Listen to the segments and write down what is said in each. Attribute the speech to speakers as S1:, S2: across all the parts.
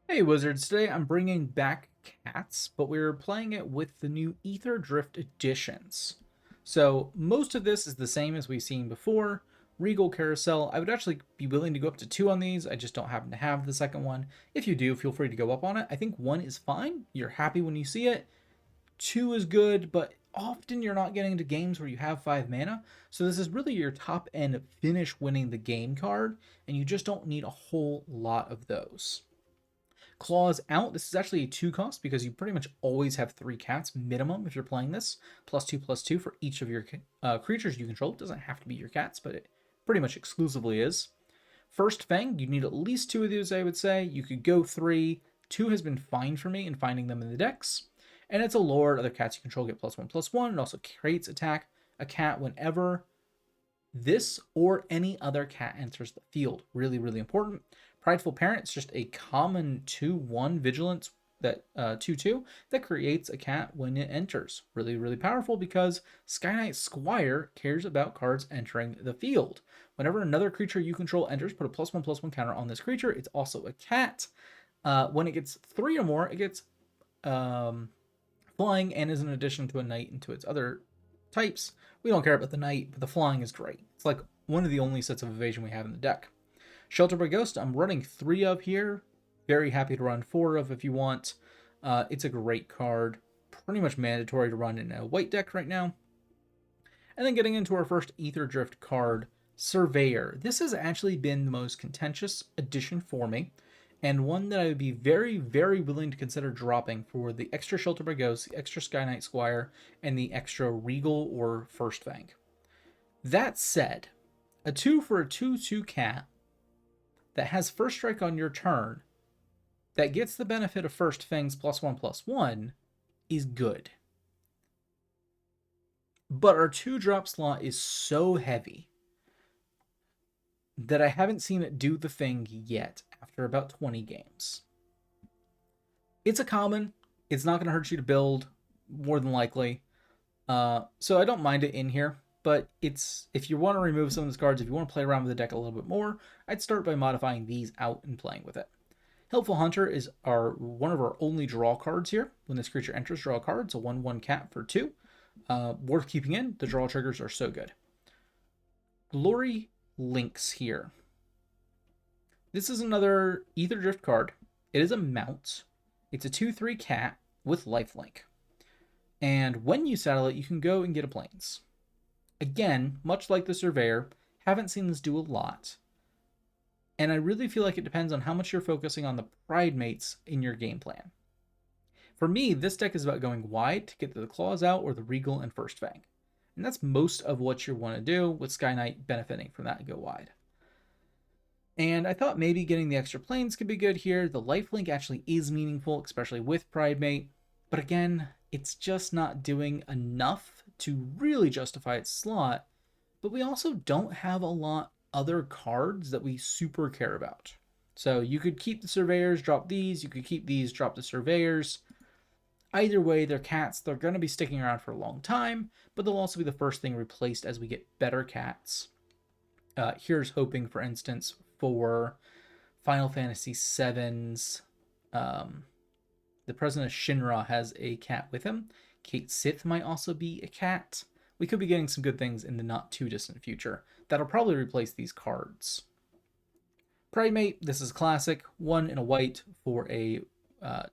S1: Hey Wizards, today I'm bringing back cats, but we're playing it with the new Aetherdrift editions. So most of this is the same as we've seen before. Regal Carousel, I would actually be willing to go up to two on these. I just don't happen to have the second one. If you do, feel free to go up on it. I think one is fine. You're happy when you see it. Two is good, but often you're not getting into games where you have 5 mana. So this is really your top end finish winning the game card, and you just don't need a whole lot of those. Claws out. This is actually a 2 cost because you pretty much always have 3 cats minimum if you're playing this. +2/+2 for each of your creatures you control. It doesn't have to be your cats, but it pretty much exclusively is. First Fang, you need at least 2 of these, I would say. You could go 3. 2 has been fine for me in finding them in the decks. And it's a lord. Other cats you control get +1/+1. It also creates attack a cat whenever this or any other cat enters the field. Really, really important. Prideful Parent is just a common 2/1 vigilance that 2/2 that creates a cat when it enters. Really, really powerful because Skyknight Squire cares about cards entering the field. Whenever another creature you control enters, put a +1/+1 counter on this creature. It's also a cat. When it gets 3 or more, it gets flying and is an addition to a knight and to its other types. We don't care about the knight, but the flying is great. It's like one of the only sets of evasion we have in the deck. Shelter by Ghost, I'm running 3 of here. Very happy to run 4 of if you want. It's a great card. Pretty much mandatory to run in a white deck right now. And then getting into our first Aetherdrift card, Surveyor. This has actually been the most contentious addition for me, and one that I would be very, very willing to consider dropping for the extra Shelter by Ghost, the extra Skyknight Squire, and the extra Regal or First Fang. That said, a 2 for a 2/2 cat that has first strike on your turn that gets the benefit of First Fang's +1/+1 is good. But our 2-drop slot is so heavy that I haven't seen it do the thing yet after about 20 games. It's a common. It's not going to hurt you to build, more than likely. So I don't mind it in here. But it's if you want to remove some of these cards, if you want to play around with the deck a little bit more, I'd start by modifying these out and playing with it. Helpful Hunter is one of our only draw cards here. When this creature enters, draw a card. It's a 1/1 cat for 2. Worth keeping in. The draw triggers are so good. Gloryheath Lynx here. This is another Aetherdrift card. It is a mount. It's a 2/3 cat with lifelink. And when you saddle it, you can go and get a plains. Again, much like the Surveyor, haven't seen this do a lot. And I really feel like it depends on how much you're focusing on the Pridemates in your game plan. For me, this deck is about going wide to get the claws out or the Regal and First Fang. And that's most of what you want to do, with Skyknight benefiting from that and go wide. And I thought maybe getting the extra planes could be good here. The lifelink actually is meaningful, especially with Pridemate. But again, it's just not doing enough to really justify its slot. But we also don't have a lot other cards that we super care about. So you could keep the Surveyors, drop these. You could keep these, drop the Surveyors. Either way, they're cats. They're going to be sticking around for a long time, but they'll also be the first thing replaced as we get better cats. Here's hoping, for instance, for Final Fantasy VII's. The president of Shinra has a cat with him. Kate Sith might also be a cat. We could be getting some good things in the not too distant future that'll probably replace these cards. Pridemate, this is classic. 1 in a white for a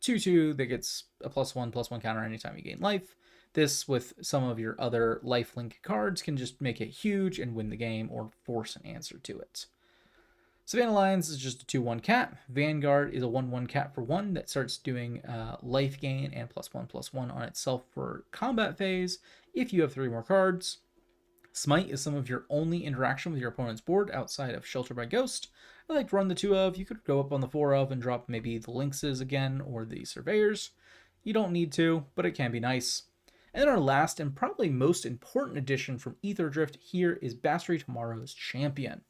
S1: 2/2 that gets a +1/+1 counter anytime you gain life. This, with some of your other lifelink cards, can just make it huge and win the game or force an answer to it. Savannah Lions is just a 2/1 cat. Vanguard is a 1/1 cat for 1 that starts doing life gain and +1/+1 on itself for combat phase if you have 3 more cards. Smite is some of your only interaction with your opponent's board outside of Shelter by Ghost. I like to run the 2 of. You could go up on the 4 of and drop maybe the Lynxes again or the Surveyors. You don't need to, but it can be nice. And then our last and probably most important addition from Aetherdrift here is Basri, Tomorrow's Champion.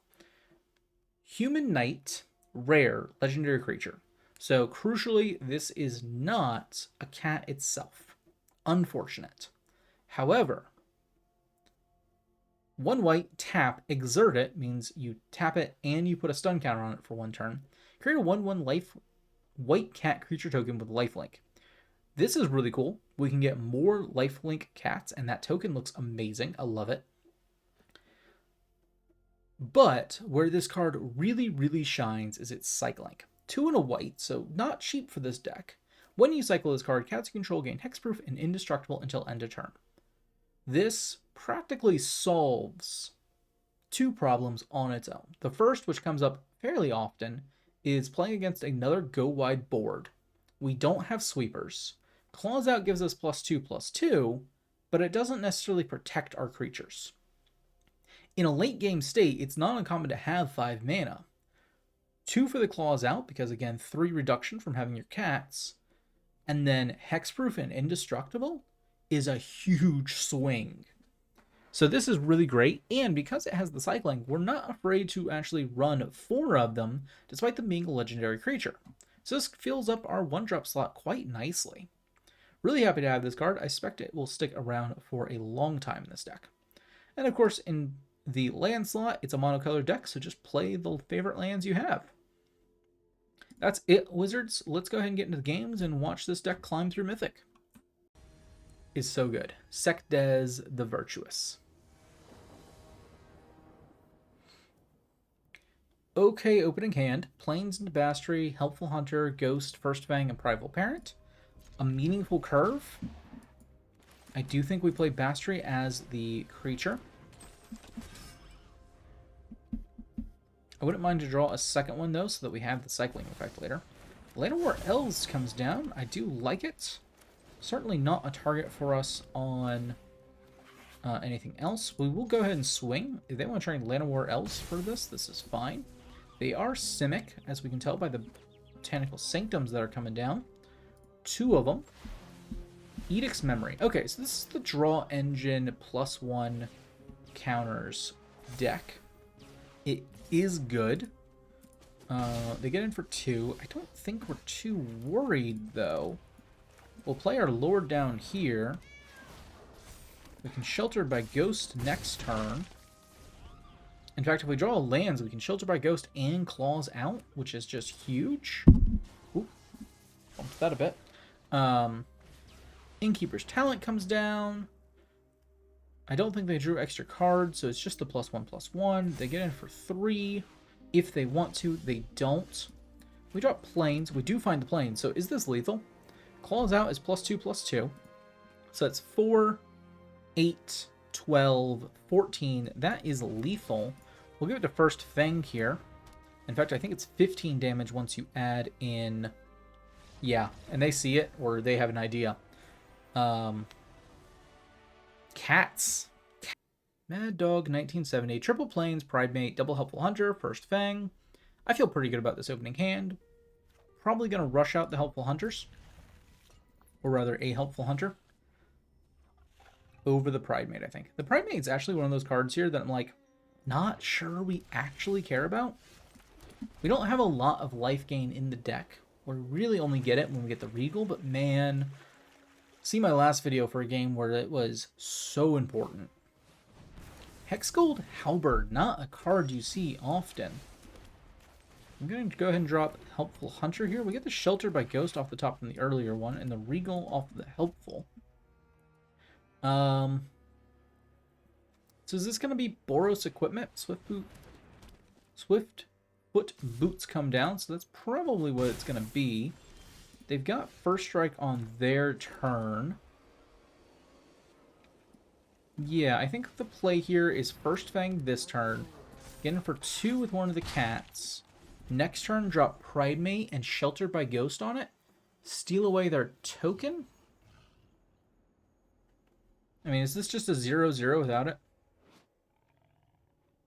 S1: Human Knight, rare, legendary creature. So crucially, this is not a cat itself. Unfortunate. However, 1 white, tap, exert it means you tap it and you put a stun counter on it for 1 turn. Create a 1/1 life white cat creature token with lifelink. This is really cool. We can get more lifelink cats, and that token looks amazing. I love it. But where this card really, really shines is its cycling. 2 and a white, so not cheap for this deck. When you cycle this card, cats you control gain hexproof and indestructible until end of turn. This practically solves 2 problems on its own. The first, which comes up fairly often, is playing against another go-wide board. We don't have sweepers. Claws Out gives us +2/+2, but it doesn't necessarily protect our creatures. In a late game state, it's not uncommon to have 5 mana. 2 for the Claws Out, because again, 3 reduction from having your cats, and then hexproof and indestructible is a huge swing. So this is really great, and because it has the cycling, we're not afraid to actually run 4 of them, despite them being a legendary creature. So this fills up our 1-drop slot quite nicely. Really happy to have this card. I expect it will stick around for a long time in this deck. And of course, in the land slot, it's a monocolored deck, so just play the favorite lands you have. That's it, Wizards. Let's go ahead and get into the games and watch this deck climb through Mythic. Is so good. Sekdez the Virtuous. Okay, opening hand. Plains into Basri, Helpful Hunter, Ghost, First Fang, and Prideful Parent. A meaningful curve. I do think we play Basri as the creature. I wouldn't mind to draw a second one, though, so that we have the cycling effect later. Llanowar Elves comes down. I do like it. Certainly not a target for us on anything else. We will go ahead and swing. If they want to try Llanowar Elves for this, this is fine. They are Simic, as we can tell by the Botanical Sanctums that are coming down. 2 of them. Edict's Memory. Okay, so this is the draw engine +1 counters deck. It is good. They get in for 2. I don't think we're too worried, though. We'll play our Lord down here. We can Shelter by Ghost next turn. In fact, if we draw lands, we can Shelter by Ghost and Claws Out, which is just huge. Ooh, bumped that a bit. Innkeeper's Talent comes down. I don't think they drew extra cards, so it's just the +1/+1. They get in for 3. If they want to, they don't. We drop Plains. We do find the Plains. So is this lethal? Claws Out is +2/+2. So that's 4, 8, 12, 14. That is lethal. We'll give it to First Fang here. In fact, I think it's 15 damage once you add in... Yeah, and they see it, or they have an idea. Cats. Mad Dog 1970. Triple Plains, Pridemate, Double Helpful Hunter, First Fang. I feel pretty good about this opening hand. Probably going to rush out the Helpful Hunters. Or rather, a Helpful Hunter. Over the Pridemate, I think. The Pridemate is actually one of those cards here that I'm like, not sure we actually care about. We don't have a lot of life gain in the deck. We really only get it when we get the Regal, but man, see my last video for a game where it was so important. Hexgold Halberd, not a card you see often. I'm going to go ahead and drop Helpful Hunter here. We get the Shelter by Ghost off the top from the earlier one, and the Regal off the Helpful. So is this going to be Boros Equipment? Swift Foot Boots come down, so that's probably what it's going to be. They've got First Strike on their turn. Yeah, I think the play here is First Fang this turn. Get in for 2 with one of the cats. Next turn, drop Pridemate and Shelter by Ghost on it. Steal away their token? I mean, is this just a 0/0 without it?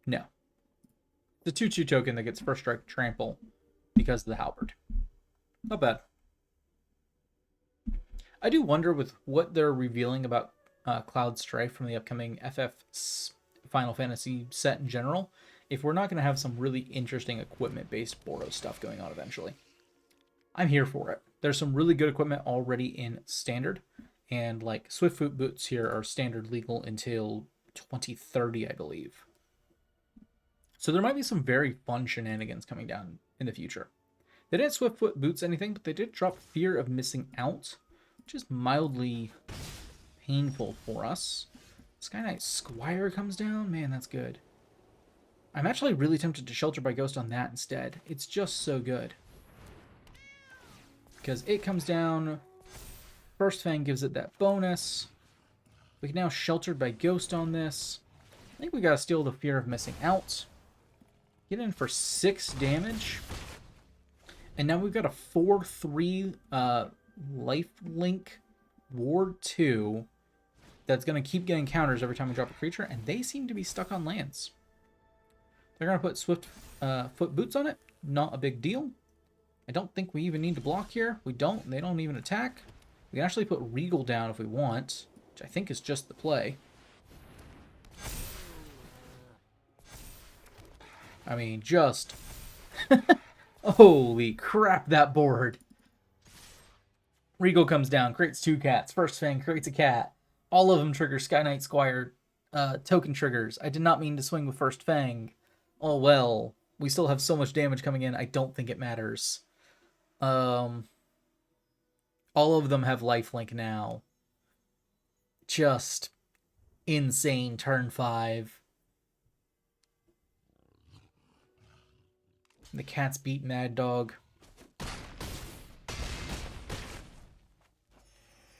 S1: No. The 2/2 token that gets First Strike Trample because of the Halberd. Not bad. I do wonder with what they're revealing about Cloud Strife from the upcoming FF Final Fantasy set in general, if we're not going to have some really interesting equipment-based Boros stuff going on eventually. I'm here for it. There's some really good equipment already in Standard, and like Swift Foot Boots here are Standard legal until 2030, I believe. So there might be some very fun shenanigans coming down in the future. They didn't Swiftfoot Boots anything, but they did drop Fear of Missing Out, which is mildly painful for us. Skyknight Squire comes down. Man, that's good. I'm actually really tempted to Shelter by Ghost on that instead. It's just so good. Because it comes down. First Fang gives it that bonus. We can now Sheltered by Ghost on this. I think we gotta steal the Fear of Missing Out. Get in for 6 damage. And now we've got a 4/3 lifelink Ward 2 that's going to keep getting counters every time we drop a creature, and they seem to be stuck on lands. They're going to put Swift Foot Boots on it. Not a big deal. I don't think we even need to block here. We don't. They don't even attack. We can actually put Regal down if we want, which I think is just the play. I mean, just... Holy crap, that board. Regal comes down, creates 2 cats. First Fang creates a cat. All of them trigger Skyknight Squire token triggers. I did not mean to swing with First Fang. Oh well. We still have so much damage coming in, I don't think it matters. All of them have lifelink now. Just insane turn 5. The cats beat Mad Dog.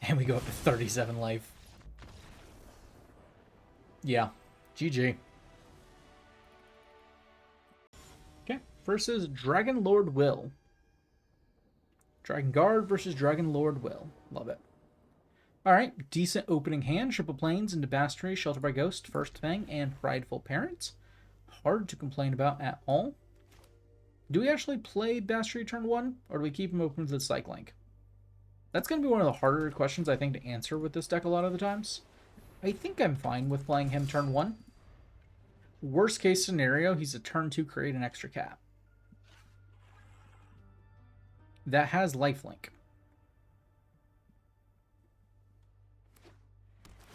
S1: And we go up to 37 life. Yeah. GG. Okay. Versus Dragon Lord Will. Dragon Guard versus Dragon Lord Will. Love it. Alright. Decent opening hand. Triple Plains into Basri, Shelter by Ghost, First Fang, and Prideful Parent. Hard to complain about at all. Do we actually play Basri turn 1, or do we keep him open to the Cyclink? That's going to be one of the harder questions, I think, to answer with this deck a lot of the times. I think I'm fine with playing him turn 1. Worst case scenario, he's a turn 2, create an extra cat. That has lifelink.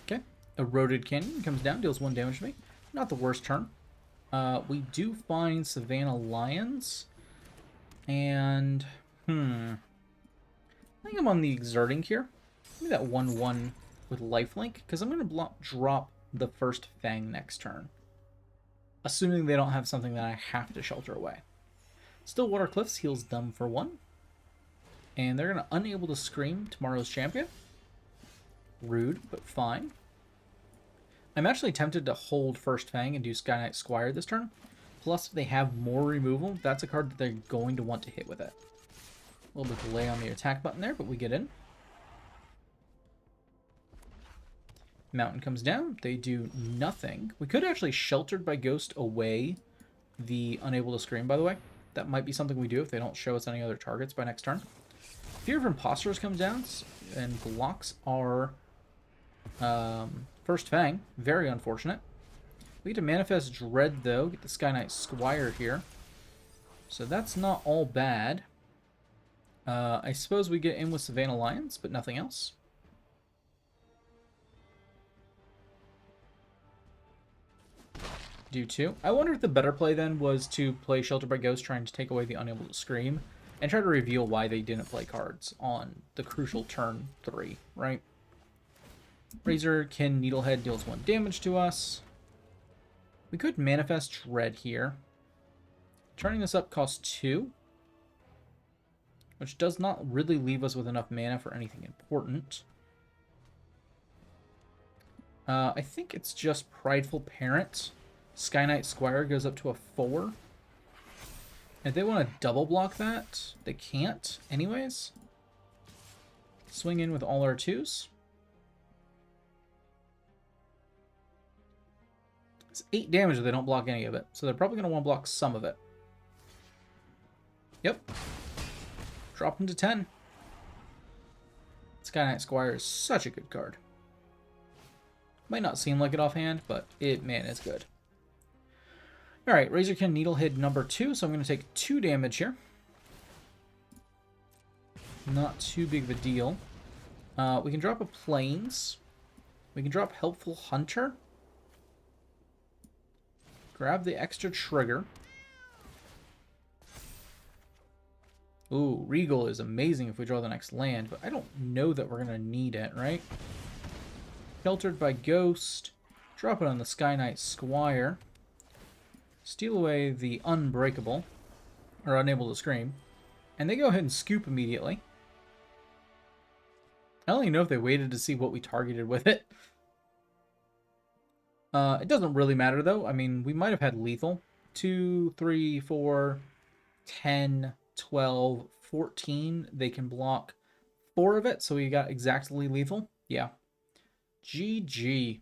S1: Okay. Eroded Canyon comes down, deals 1 damage to me. Not the worst turn. We do find Savannah Lions. And, I think I'm on the Exerting here. Give me that 1/1 with lifelink, because I'm going to drop the first Fang next turn. Assuming they don't have something that I have to shelter away. Stillwater Cliffs heals them for 1. And they're going to Unable to Scream Tomorrow's Champion. Rude, but fine. I'm actually tempted to hold First Fang and do Skyknight Squire this turn. Plus, if they have more removal, that's a card that they're going to want to hit with it. A little bit of delay on the attack button there, but we get in. Mountain comes down. They do nothing. We could actually Sheltered by Ghost away the Unable to Scream, by the way. That might be something we do if they don't show us any other targets by next turn. Fear of Impostors comes down and blocks our First Fang. Very unfortunate. We get to Manifest Dread, though. Get the Skyknight Squire here. So that's not all bad. I suppose we get in with Savannah Lions, but nothing else. Do 2. I wonder if the better play then was to play Shelter by Ghost, trying to take away the Unable to Scream, and try to reveal why they didn't play cards on the crucial turn 3, right? Razorkin Needlehead deals 1 damage to us. We could Manifest Dread here. Turning this up costs 2. Which does not really leave us with enough mana for anything important. I think it's just Prideful Parent. Skyknight Squire goes up to a 4. If they want to double block that, they can't anyways. Swing in with all our 2s. It's 8 damage if they don't block any of it. So they're probably going to want to block some of it. Yep. Drop them to 10. Skyknight Squire is such a good card. Might not seem like it offhand, but it, man, is good. Alright, Razorkin Needlehead number 2, so I'm going to take 2 damage here. Not too big of a deal. We can drop a Plains. We can drop Helpful Hunter. Grab the extra trigger. Ooh, Regal is amazing if we draw the next land, but I don't know that we're going to need it, right? Sheltered by Ghost. Drop it on the Skyknight Squire. Steal away the Unbreakable, or Unable to Scream. And they go ahead and scoop immediately. I don't even know if they waited to see what we targeted with it. It doesn't really matter, though. I mean, we might have had lethal. 2, 3, 4, 10, 12, 14. They can block 4 of it, so we got exactly lethal. Yeah. GG.